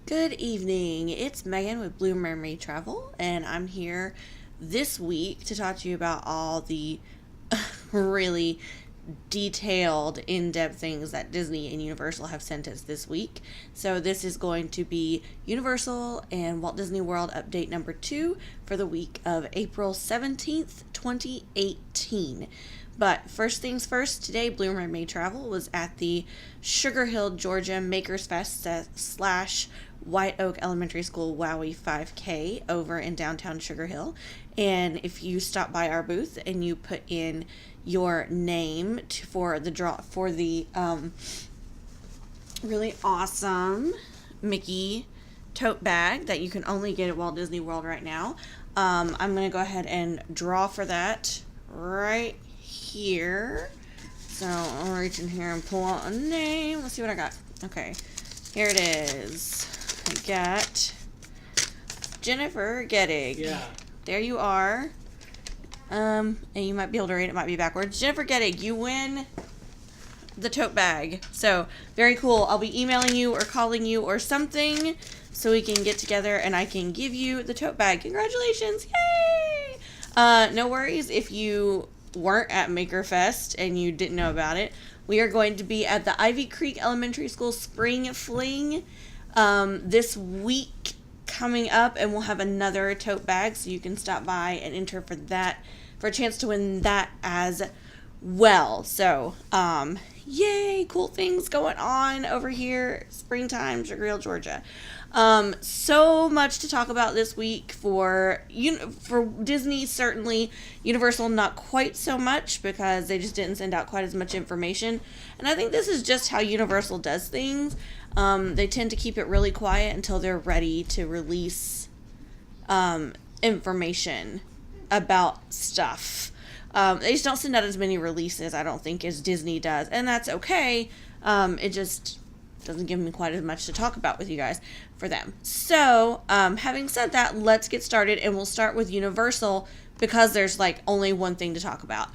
Good evening. It's Megan with Blue Mermaid Travel, and I'm here this week to talk to you about all the really detailed, in-depth things that Disney and Universal have sent us this week. So this is going to be Universal and Walt Disney World update number 2 for the week of April 17th, 2018. But first things first, today Blue Mermaid Travel was at the Sugar Hill, Georgia Makers Fest / White Oak Elementary School Wowie 5K over in downtown Sugar Hill. And if you stop by our booth and you put in your name for the draw for the really awesome Mickey tote bag that you can only get at Walt Disney World right now, I'm going to go ahead and draw for that right here. So I'll reach in here and pull out a name. Let's see what I got. Okay, here it is. I got Jennifer Gettig. Yeah. There you are. And you might be able to read it. Might be backwards. Jennifer Gettig, you win the tote bag. So very cool. I'll be emailing you or calling you or something so we can get together and I can give you the tote bag. Congratulations! Yay! No worries if you weren't at Maker Fest and you didn't know about it. We are going to be at the Ivy Creek Elementary School Spring Fling this week coming up, and we'll have another tote bag so you can stop by and enter for that, for a chance to win that as well. So yay, cool things going on over here. Springtime, Sugar Hill, Georgia. So much to talk about this week for Disney, certainly. Universal, not quite so much because they just didn't send out quite as much information. And I think this is just how Universal does things. They tend to keep it really quiet until they're ready to release information about stuff. They just don't send out as many releases, I don't think, as Disney does. And that's okay. It just doesn't give me quite as much to talk about with you guys for them. So, having said that, let's get started. And we'll start with Universal because there's like only one thing to talk about.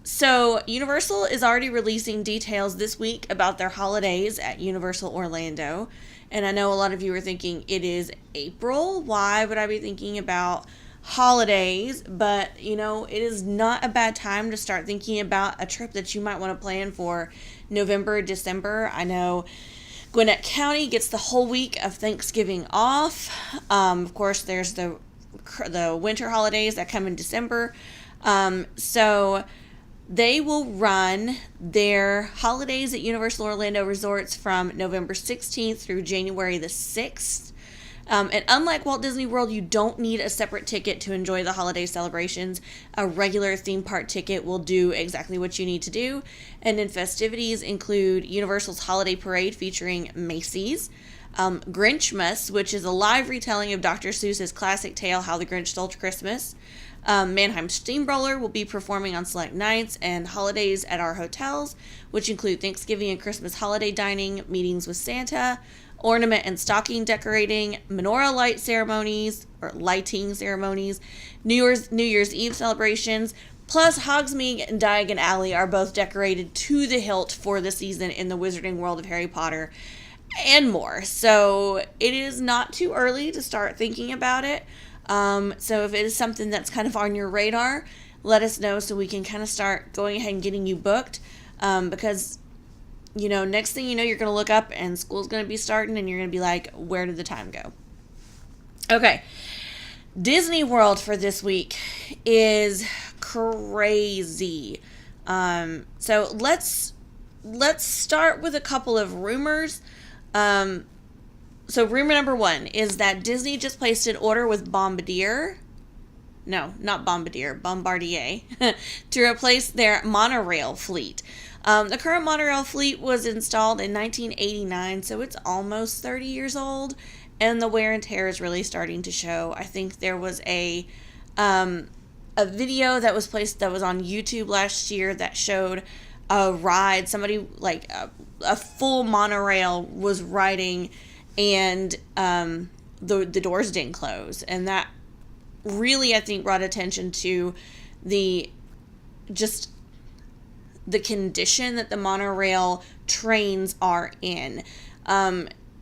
So Universal is already releasing details this week about their holidays at Universal Orlando. And I know a lot of you are thinking it is April. Why would I be thinking about holidays? But, you know, it is not a bad time to start thinking about a trip that you might want to plan for November, December. I know Gwinnett County gets the whole week of Thanksgiving off. Of course, there's the winter holidays that come in December. So they will run their holidays at Universal Orlando Resorts from November 16th through January the 6th. And unlike Walt Disney World, you don't need a separate ticket to enjoy the holiday celebrations. A regular theme park ticket will do exactly what you need to do. And then festivities include Universal's Holiday Parade featuring Macy's, Grinchmas, which is a live retelling of Dr. Seuss's classic tale, How the Grinch Stole Christmas. Mannheim Steamroller will be performing on select nights and holidays at our hotels, which include Thanksgiving and Christmas holiday dining, meetings with Santa, ornament and stocking decorating, menorah lighting ceremonies, New Year's Eve celebrations, plus Hogsmeade and Diagon Alley are both decorated to the hilt for the season in the Wizarding World of Harry Potter, and more. So it is not too early to start thinking about it. So if it is something that's kind of on your radar, let us know so we can kind of start going ahead and getting you booked. Because, you know, next thing you know, you're going to look up and school's going to be starting and you're going to be like, where did the time go? Okay. Disney World for this week is crazy. So let's start with a couple of rumors. So rumor number 1 is that Disney just placed an order with Bombardier. No, not Bombardier, Bombardier, to replace their monorail fleet. The current monorail fleet was installed in 1989, so it's almost 30 years old, and the wear and tear is really starting to show. I think there was a video that was placed that was on YouTube last year that showed a ride. Somebody, like a full monorail was riding, and the doors didn't close, and that really, I think, brought attention to the condition that the monorail trains are in.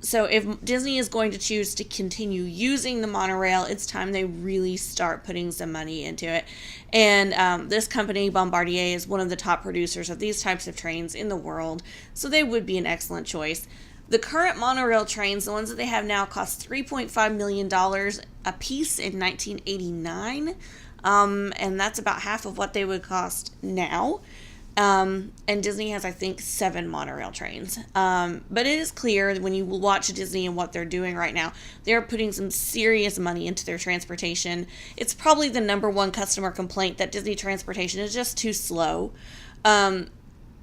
So if Disney is going to choose to continue using the monorail, it's time they really start putting some money into it. And this company, Bombardier, is one of the top producers of these types of trains in the world, so they would be an excellent choice. The current monorail trains, the ones that they have now, cost $3.5 million a piece in 1989, and that's about half of what they would cost now. And Disney has, I think, 7 monorail trains. But it is clear when you watch Disney and what they're doing right now, they're putting some serious money into their transportation. It's probably the number one customer complaint that Disney transportation is just too slow.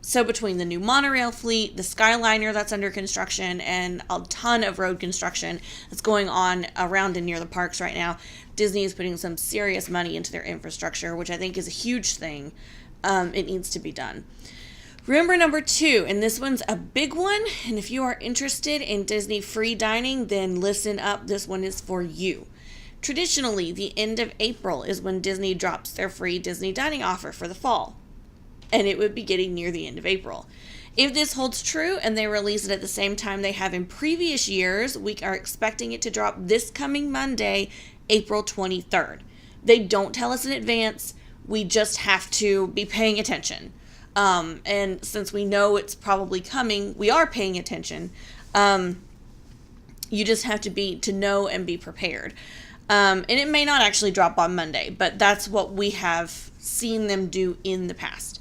So between the new monorail fleet, the Skyliner that's under construction, and a ton of road construction that's going on around and near the parks right now, Disney is putting some serious money into their infrastructure, which I think is a huge thing. It needs to be done. Remember number 2, and this one's a big one, and if you are interested in Disney free dining, then listen up, this one is for you. Traditionally, the end of April is when Disney drops their free Disney dining offer for the fall, and it would be getting near the end of April. If this holds true and they release it at the same time they have in previous years, we are expecting it to drop this coming Monday, April 23rd. They don't tell us in advance. We just have to be paying attention. And since we know it's probably coming, we are paying attention. You just have to know and be prepared. And it may not actually drop on Monday, but that's what we have seen them do in the past.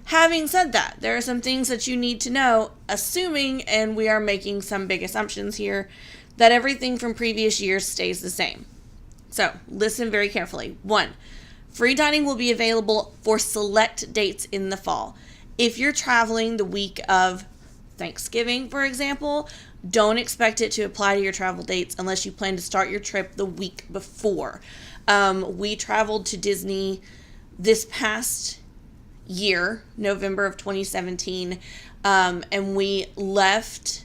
Having said that, there are some things that you need to know, assuming, and we are making some big assumptions here, that everything from previous years stays the same. So, listen very carefully. 1, free dining will be available for select dates in the fall. If you're traveling the week of Thanksgiving, for example, don't expect it to apply to your travel dates unless you plan to start your trip the week before. We traveled to Disney this past year, November of 2017, and we left.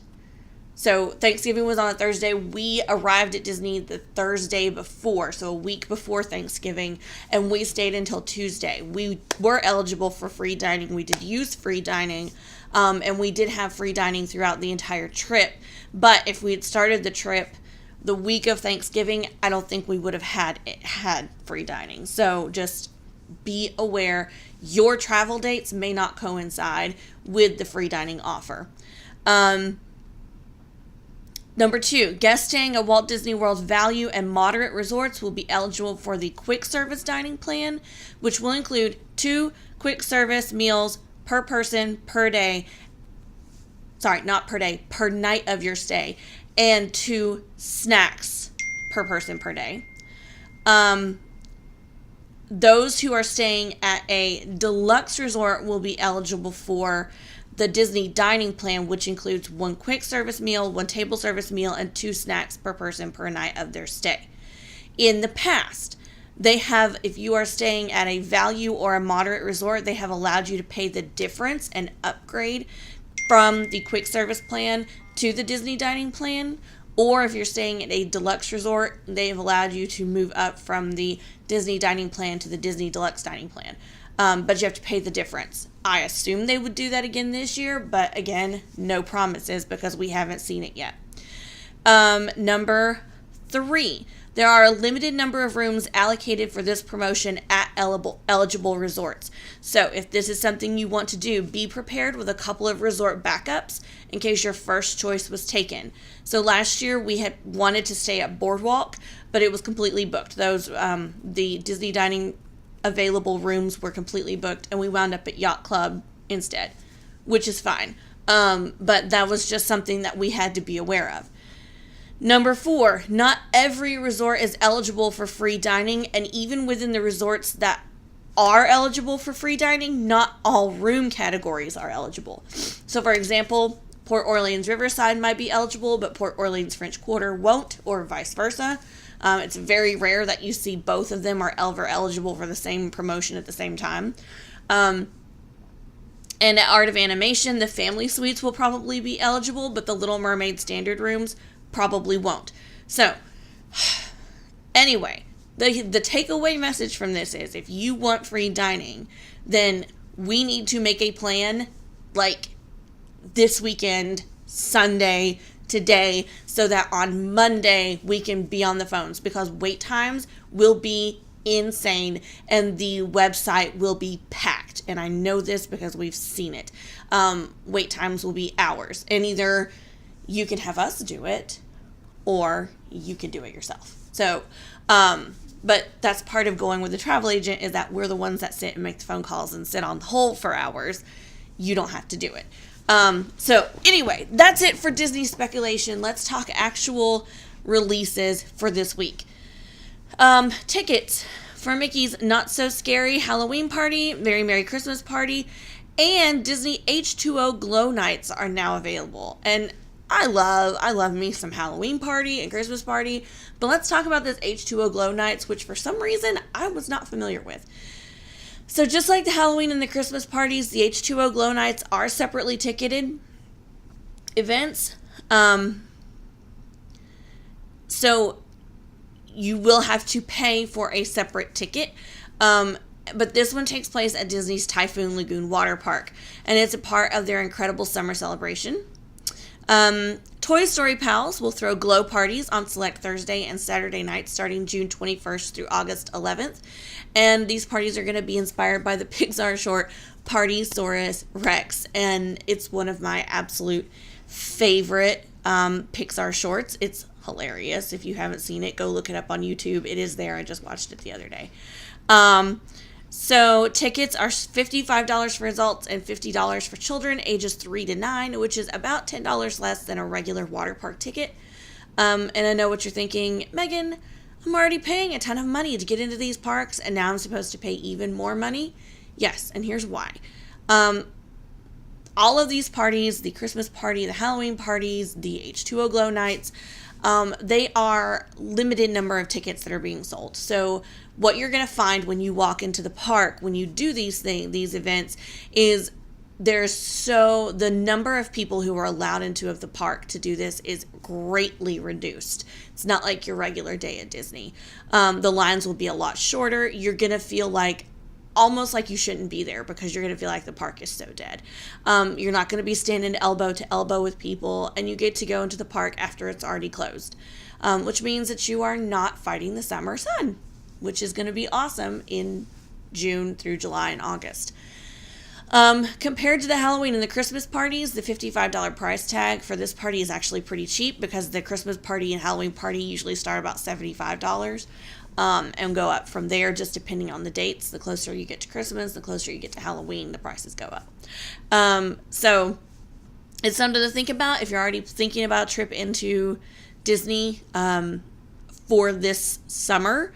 So Thanksgiving was on a Thursday. We arrived at Disney the Thursday before, so a week before Thanksgiving, and we stayed until Tuesday. We were eligible for free dining. We did use free dining, and we did have free dining throughout the entire trip. But if we had started the trip the week of Thanksgiving, I don't think we would have had free dining. So just be aware your travel dates may not coincide with the free dining offer. Number 2, guests staying at Walt Disney World's value and moderate resorts will be eligible for the quick service dining plan, which will include 2 quick service meals per person per day. Sorry, not per day, per night of your stay, and 2 snacks per person per day. Those who are staying at a deluxe resort will be eligible for the Disney dining plan, which includes 1 quick service meal, 1 table service meal, and 2 snacks per person per night of their stay. In the past, they have, if you are staying at a value or a moderate resort, they have allowed you to pay the difference and upgrade from the quick service plan to the Disney dining plan. Or if you're staying at a deluxe resort, they've allowed you to move up from the Disney dining plan to the Disney deluxe dining plan. But you have to pay the difference. I assume they would do that again this year, but again, no promises because we haven't seen it yet. Number 3, there are a limited number of rooms allocated for this promotion at eligible resorts. So if this is something you want to do, be prepared with a couple of resort backups in case your first choice was taken. So last year we had wanted to stay at Boardwalk, but it was completely booked. Those the Disney dining available rooms were completely booked, and we wound up at Yacht Club instead, which is fine. But that was just something that we had to be aware of. Number 4, not every resort is eligible for free dining, and even within the resorts that are eligible for free dining, not all room categories are eligible. So for example, Port Orleans Riverside might be eligible, but Port Orleans French Quarter won't, or vice versa. It's very rare that you see both of them are ever eligible for the same promotion at the same time. And at Art of Animation, the family suites will probably be eligible, but the Little Mermaid standard rooms probably won't. So, anyway, the takeaway message from this is if you want free dining, then we need to make a plan like this weekend, Sunday, today so that on Monday we can be on the phones, because wait times will be insane and the website will be packed. And I know this because we've seen it. Wait times will be hours, and either you can have us do it or you can do it yourself. So, but that's part of going with the travel agent, is that we're the ones that sit and make the phone calls and sit on hold for hours. You don't have to do it. So anyway, that's it for Disney speculation. Let's talk actual releases for this week. Tickets for Mickey's Not So Scary Halloween Party, Very Merry Christmas Party, and Disney H2O Glow Nights are now available. And I love me some Halloween party and Christmas party, but let's talk about this H2O Glow Nights, which for some reason I was not familiar with. So just like the Halloween and the Christmas parties, the H2O Glow Nights are separately ticketed events. So you will have to pay for a separate ticket. But this one takes place at Disney's Typhoon Lagoon Water Park, and it's a part of their incredible summer celebration. Toy Story Pals will throw glow parties on select Thursday and Saturday nights starting June 21st through August 11th. And these parties are going to be inspired by the Pixar short Partysaurus Rex. And it's one of my absolute favorite Pixar shorts. It's hilarious. If you haven't seen it, go look it up on YouTube. It is there. I just watched it the other day. So tickets are $55 for adults and $50 for children ages 3 to 9, which is about $10 less than a regular water park ticket. And I know what you're thinking, Megan, I'm already paying a ton of money to get into these parks, and now I'm supposed to pay even more money? Yes, and here's why. All of these parties, the Christmas party, the Halloween parties, the H2O Glow Nights, they are limited number of tickets that are being sold. So what you're going to find when you walk into the park, when you do these events, is the number of people who are allowed into the park to do this is greatly reduced. It's not like your regular day at Disney. The lines will be a lot shorter. You're going to feel almost like you shouldn't be there, because you're going to feel like the park is so dead. You're not going to be standing elbow to elbow with people, and you get to go into the park after it's already closed, which means that you are not fighting the summer sun, which is going to be awesome in June through July and August. Compared to the Halloween and the Christmas parties, the $55 price tag for this party is actually pretty cheap, because the Christmas party and Halloween party usually start about $75. And go up from there, just depending on the dates. The closer you get to Christmas, the closer you get to Halloween, the prices go up. So it's something to think about if you're already thinking about a trip into Disney for this summer.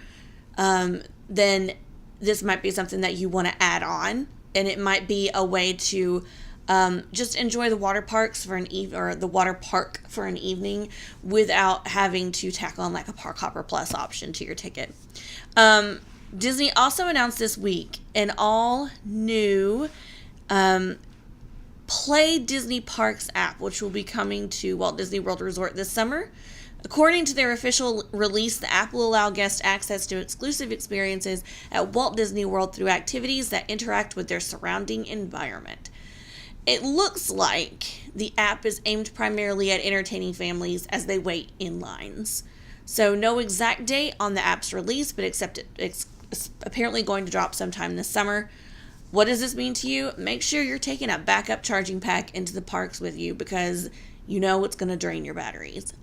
Then this might be something that you want to add on, and it might be a way to just enjoy the water parks for the water park for an evening without having to tack on like a Park Hopper Plus option to your ticket. Disney also announced this week an all new Play Disney Parks app, which will be coming to Walt Disney World Resort this summer. According to their official release, the app will allow guests access to exclusive experiences at Walt Disney World through activities that interact with their surrounding environment. It looks like the app is aimed primarily at entertaining families as they wait in lines. So no exact date on the app's release, but it's apparently going to drop sometime this summer. What does this mean to you? Make sure you're taking a backup charging pack into the parks with you, because you know it's going to drain your batteries.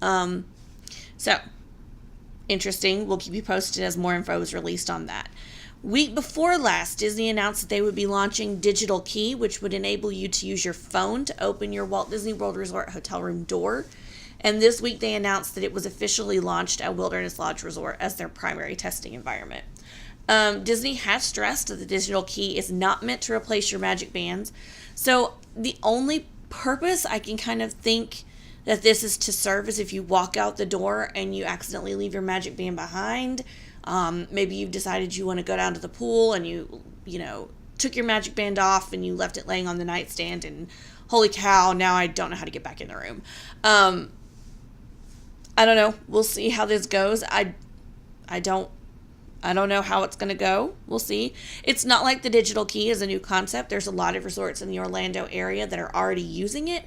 So, interesting. We'll keep you posted as more info is released on that. Week before last, Disney announced that they would be launching Digital Key, which would enable you to use your phone to open your Walt Disney World Resort hotel room door. And this week they announced that it was officially launched at Wilderness Lodge Resort as their primary testing environment. Disney has stressed that the Digital Key is not meant to replace your Magic Bands. So the only purpose I can kind of think that this is to serve is if you walk out the door and you accidentally leave your Magic Band behind. Maybe you've decided you want to go down to the pool and you took your Magic Band off and you left it laying on the nightstand, and holy cow, now I don't know how to get back in the room. I don't know. We'll see how this goes. I don't know how it's going to go. We'll see. It's not like the Digital Key is a new concept. There's a lot of resorts in the Orlando area that are already using it.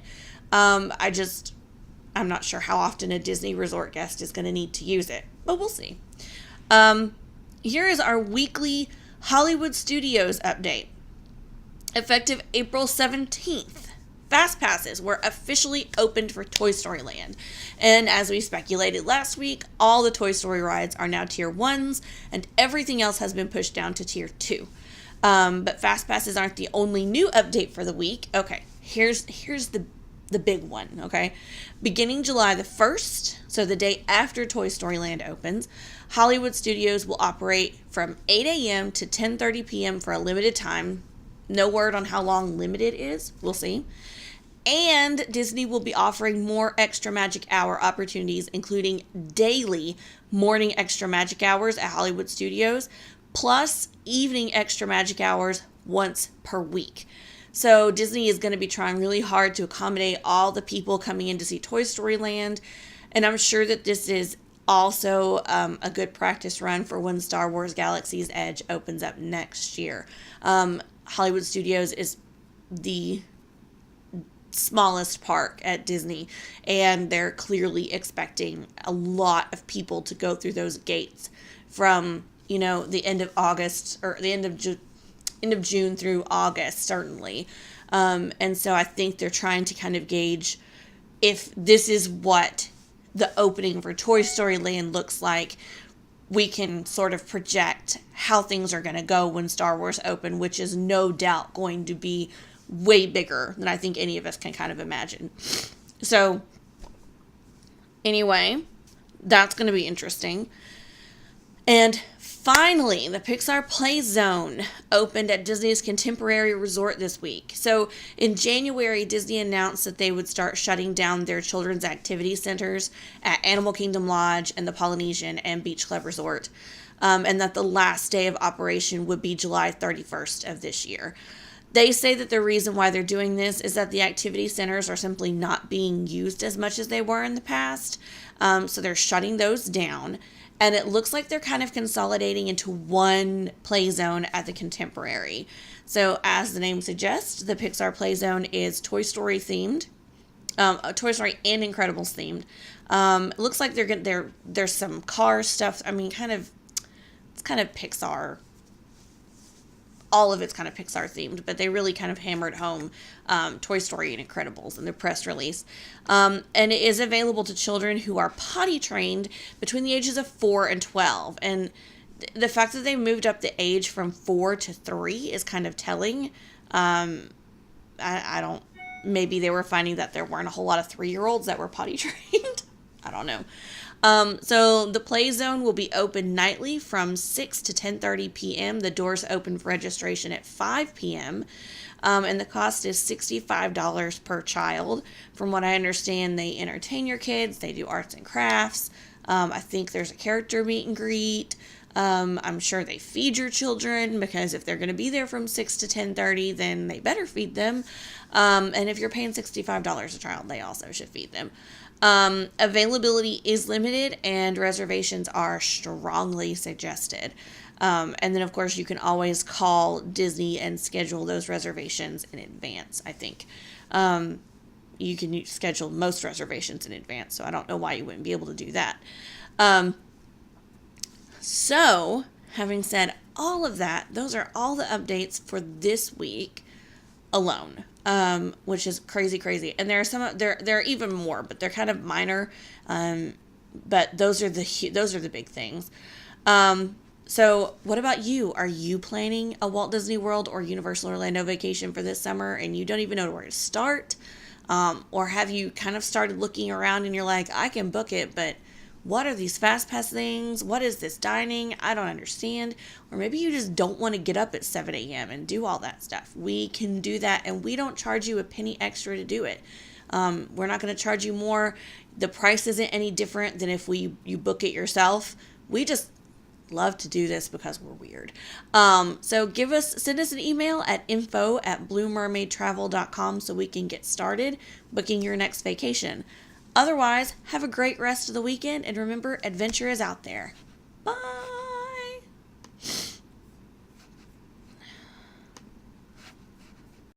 I'm not sure how often a Disney resort guest is going to need to use it, but we'll see. Here is our weekly Hollywood Studios update. Effective April 17th, Fast Passes were officially opened for Toy Story Land. And as we speculated last week, all the Toy Story rides are now Tier 1s, and everything else has been pushed down to Tier 2. But Fast Passes aren't the only new update for the week. Okay, here's the big one, okay? Beginning July the 1st, so the day after Toy Story Land opens, Hollywood Studios will operate from 8 a.m. to 10:30 p.m. for a limited time. No word on how long limited is. We'll see. And Disney will be offering more extra magic hour opportunities, including daily morning extra magic hours at Hollywood Studios, plus evening extra magic hours once per week. So Disney is going to be trying really hard to accommodate all the people coming in to see Toy Story Land. And I'm sure that this is also a good practice run for when Star Wars Galaxy's Edge opens up next year. Hollywood Studios is the smallest park at Disney, and they're clearly expecting a lot of people to go through those gates from, the end of August, or the end of June through August, certainly. And so I think they're trying to kind of gauge if this is what the opening for Toy Story Land looks like. We can sort of project how things are going to go when Star Wars open, which is no doubt going to be way bigger than I think any of us can kind of imagine. So anyway, that's going to be interesting. And finally, the Pixar Play Zone opened at Disney's Contemporary Resort this week. So in January, Disney announced that they would start shutting down their children's activity centers at Animal Kingdom Lodge and the Polynesian and Beach Club Resort, and that the last day of operation would be July 31st of this year. They say that the reason why they're doing this is that the activity centers are simply not being used as much as they were in the past, so they're shutting those down. And it looks like they're kind of consolidating into one play zone at the Contemporary. So as the name suggests, the Pixar Play Zone is Toy Story themed, Toy Story and Incredibles themed. It looks like there's some car stuff. I mean, it's kind of Pixar. All of it's kind of Pixar themed, but they really kind of hammered home Toy Story and Incredibles in their press release. And it is available to children who are potty trained between the ages of 4 and 12. And the fact that they moved up the age from 4 to 3 is kind of telling. Maybe they were finding that there weren't a whole lot of 3-year-olds that were potty trained. I don't know. So the Play Zone will be open nightly from 6 to 10:30 p.m. The doors open for registration at 5 p.m. And the cost is $65 per child. From what I understand, they entertain your kids. They do arts and crafts. I think there's a character meet and greet. I'm sure they feed your children, because if they're going to be there from 6 to 10:30, then they better feed them. And if you're paying $65 a child, they also should feed them. Availability is limited, and reservations are strongly suggested. And then, of course, you can always call Disney and schedule those reservations in advance, I think. You can schedule most reservations in advance, so I don't know why you wouldn't be able to do that. So, having said all of that, those are all the updates for this week alone, which is crazy. And there are even more, but they're kind of minor. But those are the big things. So what about you? Are you planning a Walt Disney World or Universal Orlando vacation for this summer and you don't even know where to start? Or have you kind of started looking around and you're like, I can book it, but what are these fast pass things? What is this dining? I don't understand. Or maybe you just don't want to get up at 7 a.m. and do all that stuff. We can do that, and we don't charge you a penny extra to do it. We're not going to charge you more. The price isn't any different than if you book it yourself. We just love to do this because we're weird. So send us an email at info@bluemermaidtravel.com so we can get started booking your next vacation. Otherwise, have a great rest of the weekend, and remember, adventure is out there. Bye!